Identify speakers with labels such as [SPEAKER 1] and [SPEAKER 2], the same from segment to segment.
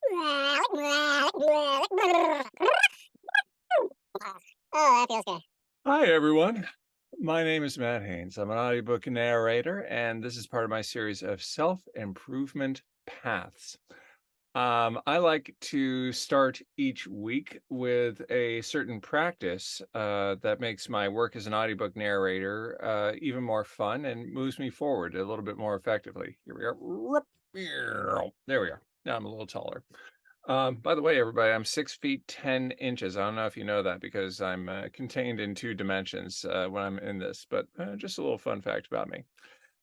[SPEAKER 1] Oh, that feels good.
[SPEAKER 2] Hi, everyone. My name is Matt Haynes. I'm an audiobook narrator, and this is part of my series of self-improvement paths. I like to start each week with a certain practice that makes my work as an audiobook narrator even more fun and moves me forward a little bit more effectively. Here we are. There we are. Now I'm a little taller. By the way, everybody, I'm 6 feet 10 inches. I don't know if you know that because I'm contained in 2 dimensions when I'm in this, but just a little fun fact about me.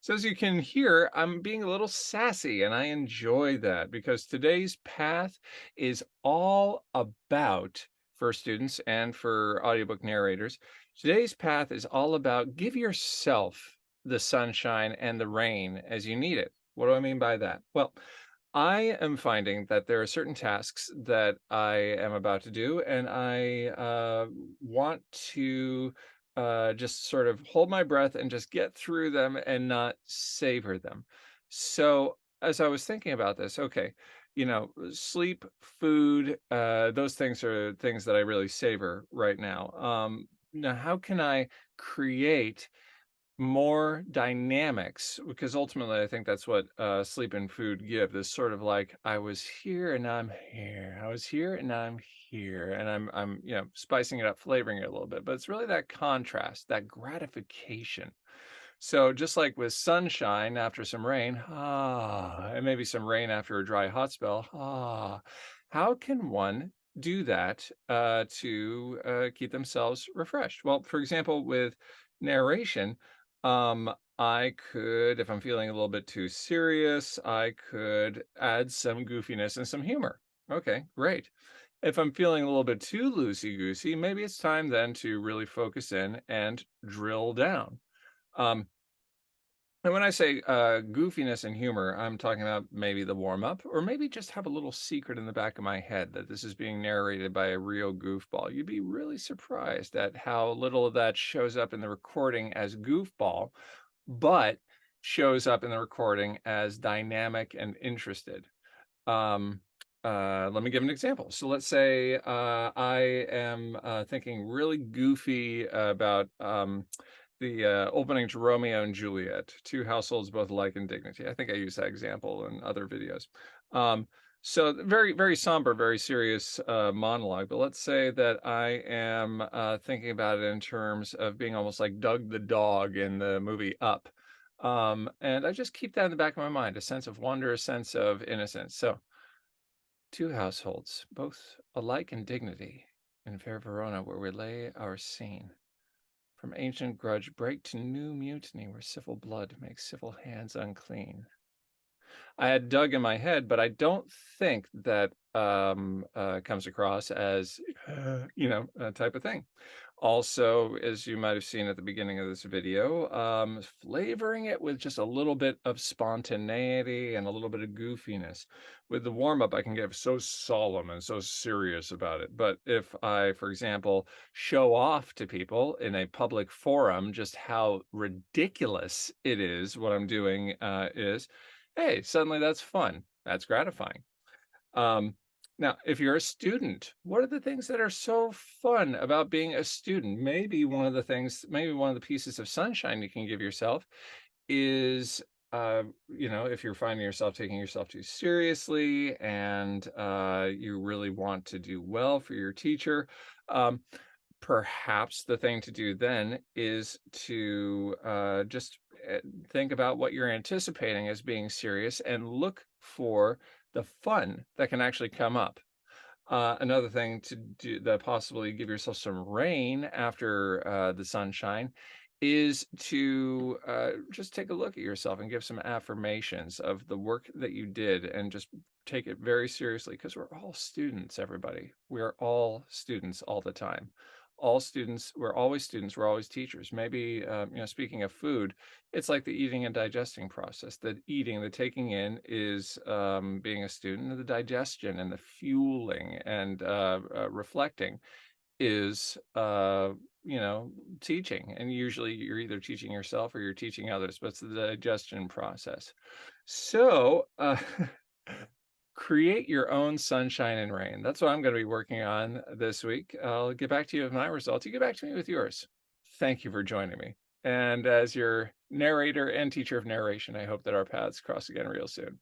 [SPEAKER 2] So, as you can hear, I'm being a little sassy, and I enjoy that because today's path is all about, for students and for audiobook narrators, today's path is all about give yourself the sunshine and the rain as you need it. What do I mean by that? Well, I am finding that there are certain tasks that I am about to do, and I want to just sort of hold my breath and just get through them and not savor them. So, as I was thinking about this, okay, sleep, food, those things are things that I really savor right now. Now, how can I create more dynamics, because ultimately I think that's what sleep and food give, this sort of like I was here and I'm here, I was here and I'm here, and I'm spicing it up, flavoring it a little bit, but it's really that contrast, that gratification. So just like with sunshine after some rain, and maybe some rain after a dry hot spell, how can one do that to keep themselves refreshed? Well, for example, with narration, I could, if I'm feeling a little bit too serious, I could add some goofiness and some humor. Okay, great. If I'm feeling a little bit too loosey goosey, maybe it's time then to really focus in and drill down. Um, and when I say goofiness and humor, I'm talking about maybe the warm up, or maybe just have a little secret in the back of my head that this is being narrated by a real goofball. You'd be really surprised at how little of that shows up in the recording as goofball, but shows up in the recording as dynamic and interested. Um, Let me give an example. So let's say I am thinking really goofy about the opening to Romeo and Juliet, two households both alike in dignity. I think I used that example in other videos. Um, so very, very somber, very serious monologue. But let's say that I am thinking about it in terms of being almost like Doug the dog in the movie Up. And I just keep that in the back of my mind, a sense of wonder, a sense of innocence. So two households, both alike in dignity, in fair Verona, where we lay our scene. From ancient grudge break to new mutiny, where civil blood makes civil hands unclean. I had Doug in my head, but I don't think that comes across as, a type of thing. Also, as you might have seen at the beginning of this video, flavoring it with just a little bit of spontaneity and a little bit of goofiness. With the warm up, I can get so solemn and so serious about it. But if I, for example, show off to people in a public forum just how ridiculous it is, what I'm doing is hey, suddenly that's fun. That's gratifying. Um, Now, if you're a student, what are the things that are so fun about being a student? Maybe one of the pieces of sunshine you can give yourself is, if you're finding yourself taking yourself too seriously and you really want to do well for your teacher, um, perhaps the thing to do then is to just think about what you're anticipating as being serious and look for the fun that can actually come up. Another thing to do that possibly give yourself some rain after the sunshine is to just take a look at yourself and give some affirmations of the work that you did and just take it very seriously because we're all students, everybody. We are all students all the time. All students, we're always teachers. Maybe, speaking of food, it's like the eating and digesting process. The eating, the taking in is being a student, and the digestion and the fueling and reflecting is, teaching. And usually you're either teaching yourself or you're teaching others, but it's the digestion process. So, Create your own sunshine and rain. That's what I'm going to be working on this week. I'll get back to you with my results. You get back to me with yours. Thank you for joining me. And as your narrator and teacher of narration, I hope that our paths cross again real soon.